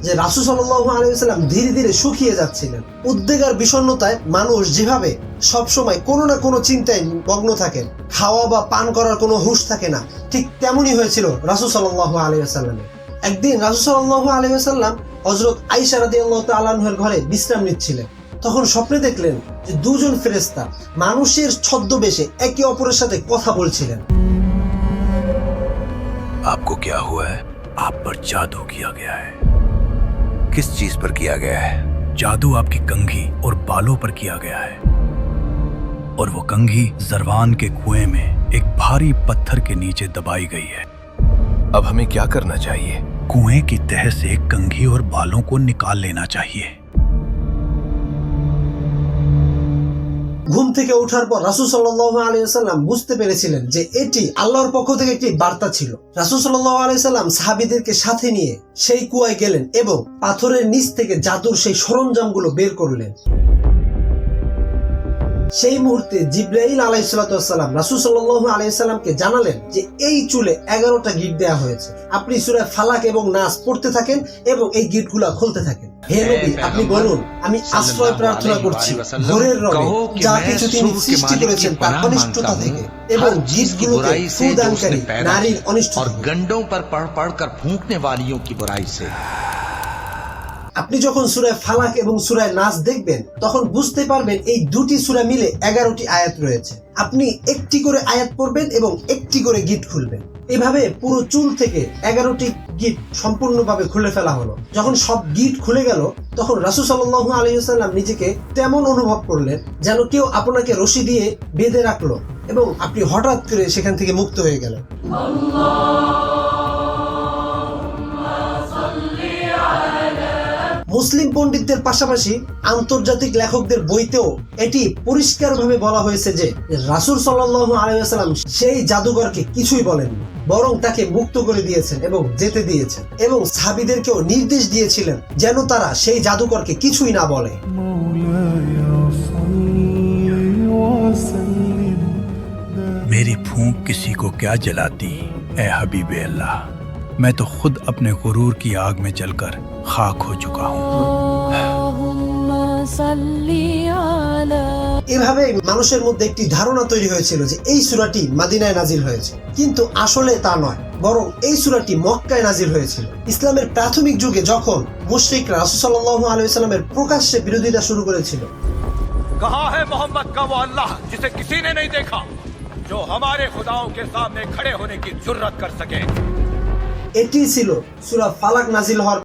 যে রাসূল সাল্লাল্লাহু আলাইহি ওয়াসাল্লাম ধীরে ধীরে শুকিয়ে যাচ্ছিলেন। উদ্বেগ আর বিষণ্ণতায় মানুষ যেভাবে সবসময় কোনো না কোনো চিন্তায় মগ্ন থাকেন, খাওয়া বা পান করার কোনো হুঁশ থাকে না, ঠিক তেমনই হয়েছিল রাসূল সাল্লাল্লাহু আলাইহি ওয়াসাল্লামের। একদিন রাসূল সাল্লাল্লাহু আলাইহি ওয়াসাল্লাম হযরত আয়েশা রাদিয়াল্লাহু তাআলা আনহার ঘরে বিশ্রাম নিচ্ছিলেন। তখন স্বপ্নে দেখলেন যে দুজন ফেরেশতা মানুষের ছদ্মবেশে একে অপরের সাথে কথা বলছিলেন। आपको क्या हुआ है? आप पर जादू किया गया है। किस चीज पर किया गया है? जादू आपकी कंघी और बालों पर किया गया है, और वो कंघी जरवान के कुएं में एक भारी पत्थर के नीचे दबाई गई है। अब हमें क्या करना चाहिए? कुएं की तह से कंघी और बालों को निकाल लेना चाहिए। ঘুম থেকে ওঠার পর রাসূল সাল্লাল্লাহু আলাইহি ওয়াসাল্লাম বুঝতে পেরেছিলেন যে এটি আল্লাহর পক্ষ থেকে একটি বার্তা ছিল। রাসূল সাল্লাল্লাহু আলাইহি ওয়াসাল্লাম সাহাবীদেরকে সাথে নিয়ে সেই কুয়ায় গেলেন এবং পাথরের নিচ থেকে জাদুর সেই সরঞ্জামগুলো বের করলেন। সেই মুহূর্তে জিবরাইল আলাইহিস সালাম রাসূল সাল্লাল্লাহু আলাইহি ওয়াসাল্লামকে জানালেন যে এই চুলে 11টা গিট দেয়া হয়েছে। আপনি সূরা ফালাক এবং নাস পড়তে থাকেন এবং এই গিটগুলো খুলতে থাকেন। হে নবী, আপনি বলুন, আমি আশ্রয় প্রার্থনা করছি ভোরের রবে যা কিছু তিনি সৃষ্টি করেছেন তার অনিষ্টতা থেকে এবং গিটগুলোকে ফুদানকারী নারীর অনিষ্ট और गंडों पर पढ़ पढ़ कर फूंकने वालियों की बुराई से। আপনি যখন সূরা ফালাক এবং সূরা নাস দেখবেন তখন বুঝতে পারবেন এই দুটি সূরা মিলে 11টি আয়াত রয়েছে। আপনি একটি করে আয়াত পড়বেন এবং একটি করে গিট খুলবেন। এভাবে পুরো চুল থেকে 11টি গিট সম্পূর্ণভাবে খুলে ফেলা হলো। যখন সব গিট খুলে গেল তখন রাসূল সাল্লাল্লাহু আলাইহি ওয়াসাল্লাম নিজেকে তেমন অনুভব করলেন যেন কেউ আপনাকে রশি দিয়ে বেঁধে রাখলো এবং আপনি হঠাৎ করে সেখান থেকে মুক্ত হয়ে গেলেন। মুসলিম পণ্ডিতদের পাশাপাশি আন্তর্জাতিক লেখকদের বইতেও এটি পরিষ্কারভাবে বলা হয়েছে যে রাসূল সাল্লাল্লাহু আলাইহি ওয়াসাল্লাম সেই জাদুকরকে কিছুই বলেননি, বরং তাকে মুক্ত করে দিয়েছেন এবং যেতে দিয়েছেন এবং সাহাবীদেরকেও নির্দেশ দিয়েছিলেন যেন তারা সেই জাদুকরকে কিছুই না বলে। मेरी फूंक किसी को क्या जलाती ए हबीबे अल्लाह, मैं तो खुद अपने गुरूर की आग में जलकर खाक हो चुका हूँ। এভাবে মানুষের মধ্যে একটি ধারণা তৈরি হয়েছিল যে এই সূরাটি মদিনায় নাজিল হয়েছে, কিন্তু আসলে তা নয়, বরং এই সূরাটি মক্কায় নাজিল হয়েছিল। ইসলামের প্রাথমিক যুগে যখন মুশরিকরা রাসূল সাল্লাল্লাহু আলাইহি ওয়াসাল্লামের প্রকাশ্যে বিরোধিতা শুরু করেছিল, कहा है मोहम्मद का वो अल्लाह जिसे किसी ने नहीं देखा, जो हमारे खुदाओं के सामने खड़े होने की जुर्रत कर सके। এটি ছিল সূরা ফালাক নাজিল হওয়ার